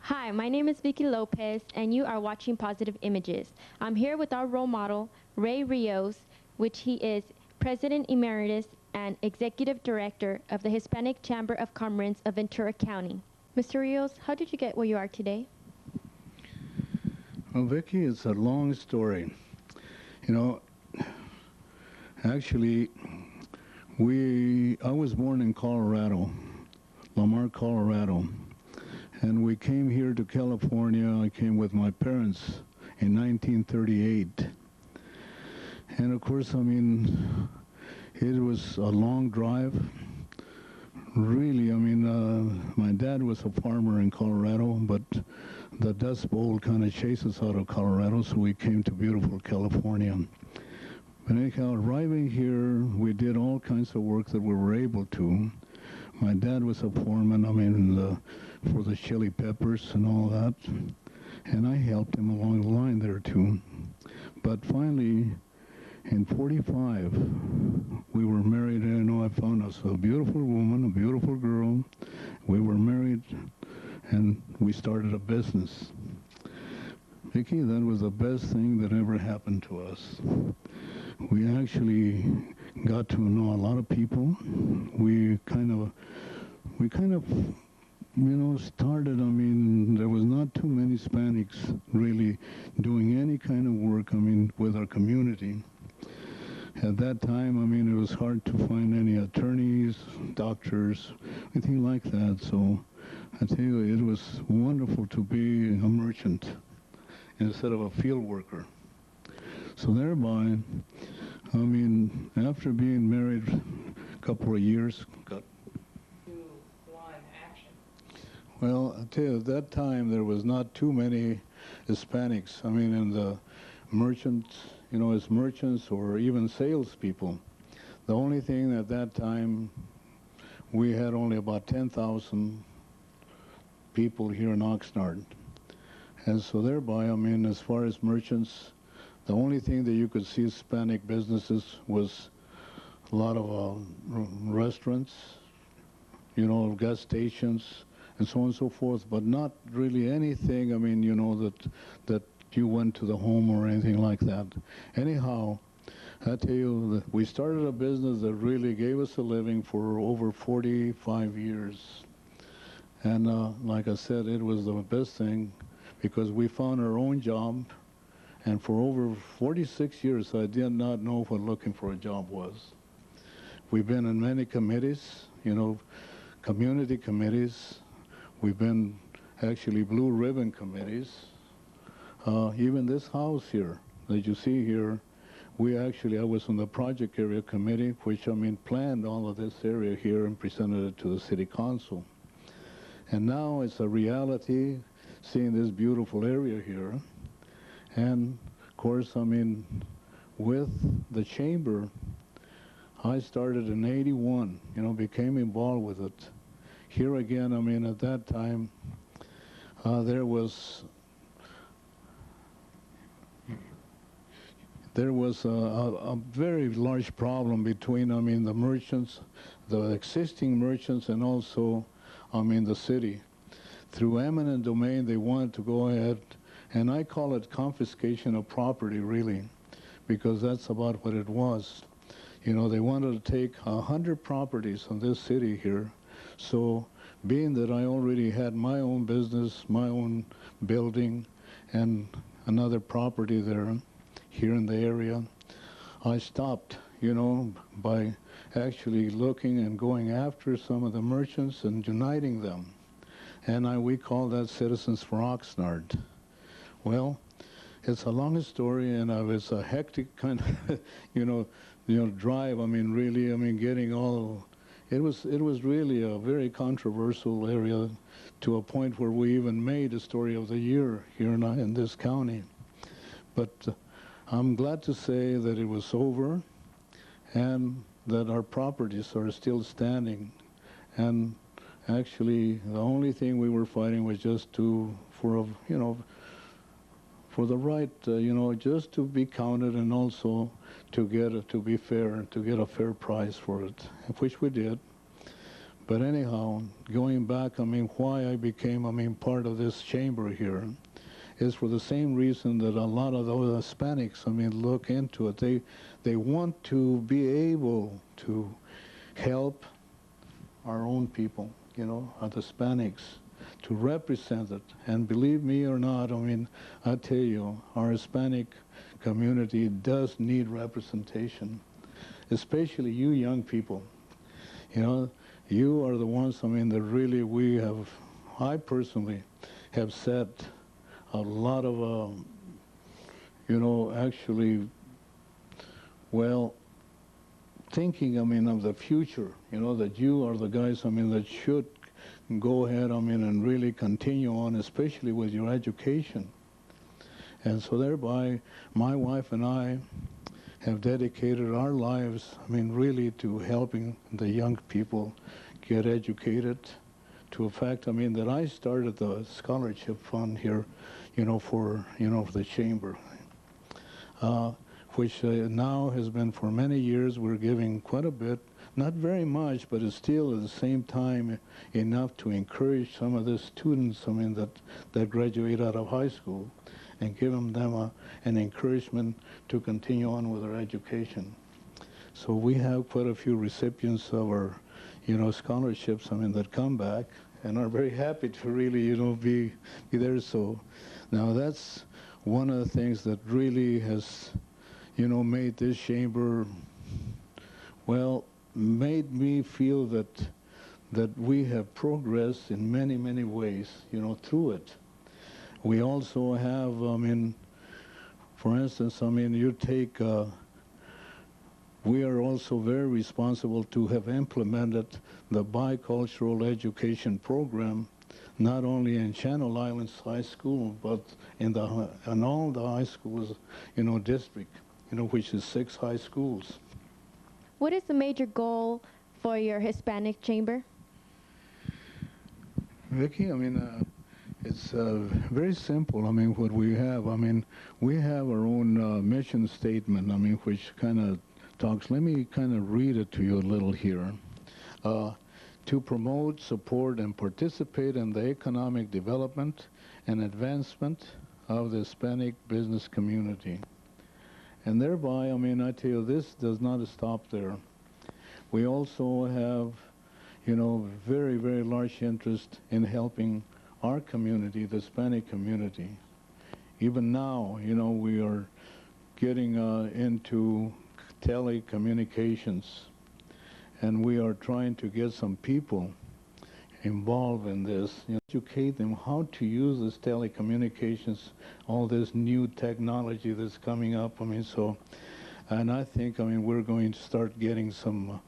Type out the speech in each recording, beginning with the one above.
Hi, my name is Vicky Lopez, and you are watching Positive Images. I'm here with our role model, Ray Rios, which he is President Emeritus and Executive Director of the Hispanic Chamber of Commerce of Ventura County. Mr. Rios, how did you get where you are today? Well, Vicky, it's a long story. You know, actually, I was born in Colorado, Lamar, Colorado. And we came here to California. I came with my parents in 1938. And of course, I mean, it was a long drive. Really, I mean, my dad was a farmer in Colorado, but the Dust Bowl kind of chased us out of Colorado, so we came to beautiful California. But anyhow, arriving here, we did all kinds of work that we were able to. My dad was a foreman, I mean, for the chili peppers and all that. And I helped him along the line there too. But finally, in 45, we were married. And I found us a beautiful woman, a beautiful girl. We were married, and we started a business. Vicky, that was the best thing that ever happened to us. We actually got to know a lot of people. We kind of, started, I mean, there was not too many Hispanics really doing any kind of work, I mean, with our community. At that time, I mean, it was hard to find any attorneys, doctors, anything like that. So I tell you, it was wonderful to be a merchant instead of a field worker. So thereby, I mean, after being married a couple of years, well, I tell you, at that time, there was not too many Hispanics. I mean, in the merchants, you know, as merchants or even salespeople. The only thing at that time, we had only about 10,000 people here in Oxnard. And so thereby, I mean, as far as merchants, the only thing that you could see Hispanic businesses was a lot of restaurants, you know, gas stations, and so on and so forth, but not really anything, I mean, you know, that you went to the home or anything like that. Anyhow, I tell you, that we started a business that really gave us a living for over 45 years. And like I said, it was the best thing because we found our own job. And for over 46 years, I did not know what looking for a job was. We've been in many committees, you know, community committees. We've been actually blue ribbon committees. Even this house here that you see here, I was on the project area committee, which I mean planned all of this area here and presented it to the city council. And now it's a reality, seeing this beautiful area here. And of course, I mean, with the chamber, I started in '81, you know, became involved with it. Here again, I mean, at that time, there was a very large problem between, I mean, the merchants, the existing merchants, and also, I mean, the city. Through eminent domain, they wanted to go ahead, and I call it confiscation of property, really, because that's about what it was. You know, they wanted to take 100 properties in this city here. So being that I already had my own business, my own building, and another property there, here in the area, I stopped, you know, by actually looking and going after some of the merchants and uniting them. And we call that Citizens for Oxnard. Well, it's a long story, and it's a hectic kind of, you know, drive. I mean, really, I mean, getting all. It was really a very controversial area, to a point where we even made a story of the year here in this county. But I'm glad to say that it was over, and that our properties are still standing. And actually, the only thing we were fighting was just for the right, you know, just to be counted, and also to be fair, to get a fair price for it, which we did. But anyhow, going back, I mean, why I became, I mean, part of this chamber here is for the same reason that a lot of those Hispanics, I mean, look into it. They want to be able to help our own people, you know, the Hispanics, to represent it. And believe me or not, I mean, I tell you, our Hispanic community does need representation, especially you young people. You know, you are the ones, I mean, that really I personally have set a lot of, you know, actually, well, thinking, I mean, of the future, you know, that you are the guys, I mean, that should go ahead, I mean, and really continue on, especially with your education. And so thereby, my wife and I have dedicated our lives, I mean, really to helping the young people get educated, to a fact, I mean, that I started the scholarship fund here, you know, for the chamber, which now has been for many years. We're giving quite a bit, not very much, but it's still at the same time enough to encourage some of the students, I mean, that graduate out of high school, and give them an encouragement to continue on with their education. So we have quite a few recipients of our, you know, scholarships, I mean, that come back and are very happy to really, you know, be there. So now that's one of the things that really has, you know, made this chamber, well, made me feel that we have progressed in many, many ways, you know, through it. We also have, I mean, for instance, I mean, you take, we are also very responsible to have implemented the bicultural education program, not only in Channel Islands High School, but in all the high schools, you know, district, you know, which is 6 high schools. What is the major goal for your Hispanic chamber? Vicky, I mean, it's very simple. I mean, what we have, I mean, we have our own mission statement, I mean, which kind of talks, let me kind of read it to you a little here. To promote, support, and participate in the economic development and advancement of the Hispanic business community. And thereby, I mean, I tell you, this does not stop there. We also have, you know, very, very large interest in helping our community, the Hispanic community. Even now, you know, we are getting into telecommunications, and we are trying to get some people involved in this, you know, educate them how to use this telecommunications, all this new technology that's coming up. I mean, so, and I think, I mean, we're going to start getting some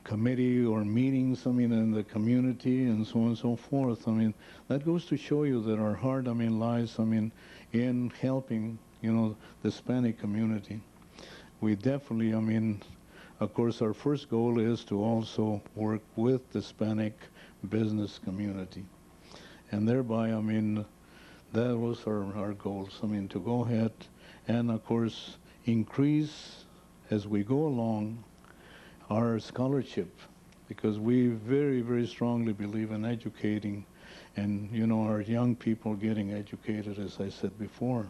committee or meetings, I mean, in the community and so on and so forth. I mean, that goes to show you that our heart, I mean, lies, I mean, in helping, you know, the Hispanic community. We definitely, I mean, of course, our first goal is to also work with the Hispanic business community. And thereby, I mean, that was our goals. I mean, to go ahead and, of course, increase as we go along our scholarship, because we very, very strongly believe in educating and, you know, our young people getting educated, as I said before.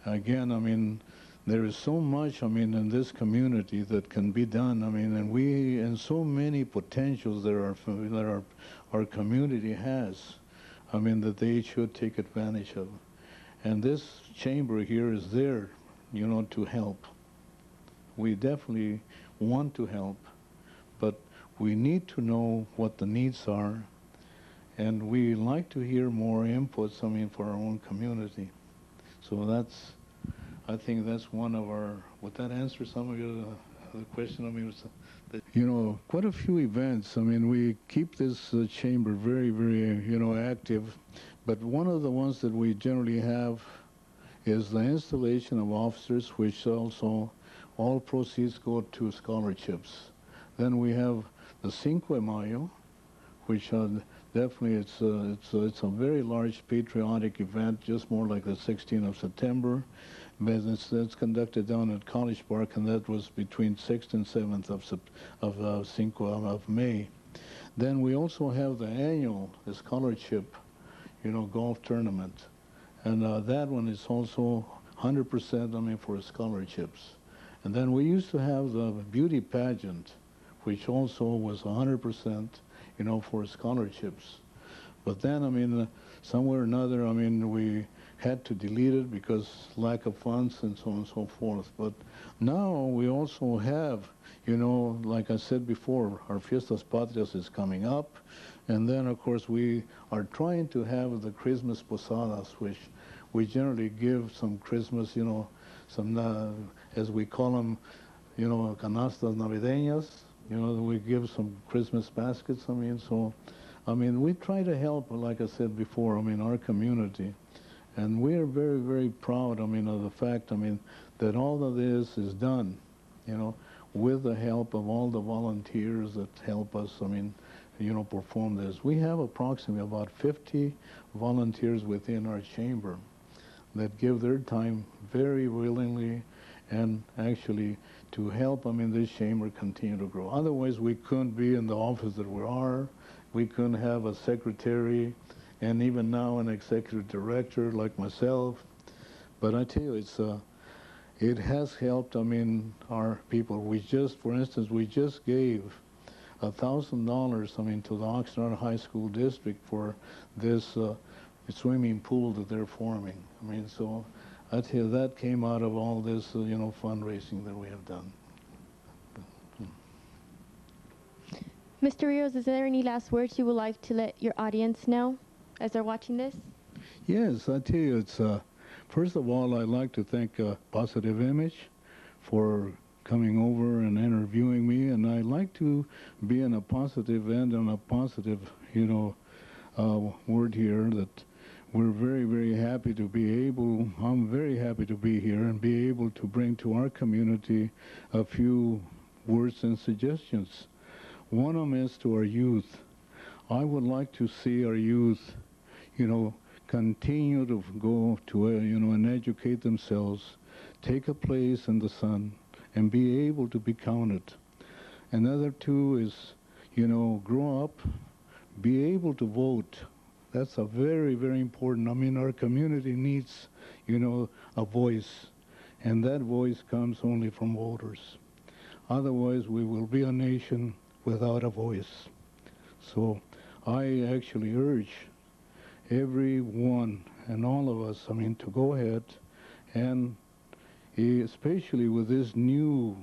Again, I mean, there is so much, I mean, in this community that can be done. I mean, and so many potentials that our community has, I mean, that they should take advantage of. And this chamber here is there, you know, to help. We definitely want to help, but we need to know what the needs are, and we like to hear more inputs, I mean, for our own community. So that's, I think that's one of our, would that answer some of your the question? I mean, you know, quite a few events. I mean, we keep this chamber very, very, you know, active, but one of the ones that we generally have is the installation of officers, which also all proceeds go to scholarships. Then we have the Cinco de Mayo, which the definitely it's a very large patriotic event, just more like the 16th of September. But it's conducted down at College Park, and that was between 6th and 7th of May. Then we also have the annual scholarship, golf tournament, and that one is also 100%, for scholarships. And then we used to have the beauty pageant, which also was 100%, for scholarships. But then, somewhere or another, we had to delete it because lack of funds and so on and so forth. But now we also have, like I said before, our Fiestas Patrias is coming up. And then, of course, we are trying to have the Christmas posadas, which we generally give some Christmas, some, as we call them, canastas navideñas. We give some Christmas baskets. We try to help, like I said before, our community. And we are very, very proud, of the fact, that all of this is done, with the help of all the volunteers that help us, perform this. We have approximately about 50 volunteers within our chamber that give their time very willingly and actually to help this chamber continue to grow. Otherwise, we couldn't be in the office that we are. We couldn't have a secretary and even now an executive director like myself. But I tell you, it has helped, our people. For instance, we just gave $1,000, to the Oxnard High School District for this swimming pool that they're forming. So I tell you, that came out of all this, fundraising that we have done. Mr. Rios, is there any last words you would like to let your audience know as they're watching this? Yes, I tell you, first of all, I'd like to thank Positive Image for coming over and interviewing me, and I'd like to be in a positive end and a positive, word here that we're very, very happy to be able, I'm very happy to be here and be able to bring to our community a few words and suggestions. One of them is to our youth. I would like to see our youth, continue to go to, and educate themselves, take a place in the sun, and be able to be counted. Another two is, grow up, be able to vote. That's a very, very important. Our community needs, a voice, and that voice comes only from voters. Otherwise, we will be a nation without a voice. So I actually urge everyone and all of us, to go ahead and especially with this new,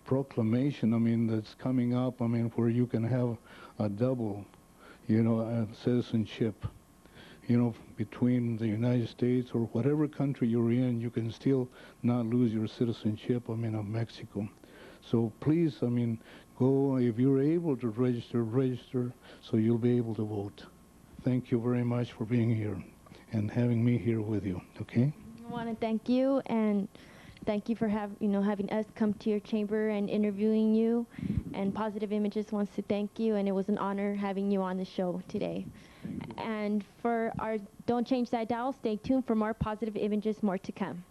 proclamation, that's coming up, where you can have a double, citizenship, between the United States or whatever country you're in, you can still not lose your citizenship, of Mexico. So please, go, if you're able to register, so you'll be able to vote. Thank you very much for being here and having me here with you, okay? I want to thank you, and thank you for having us come to your chamber and interviewing you. And Positive Images wants to thank you, and it was an honor having you on the show today. And for our Don't Change That Dial, stay tuned for more Positive Images, more to come.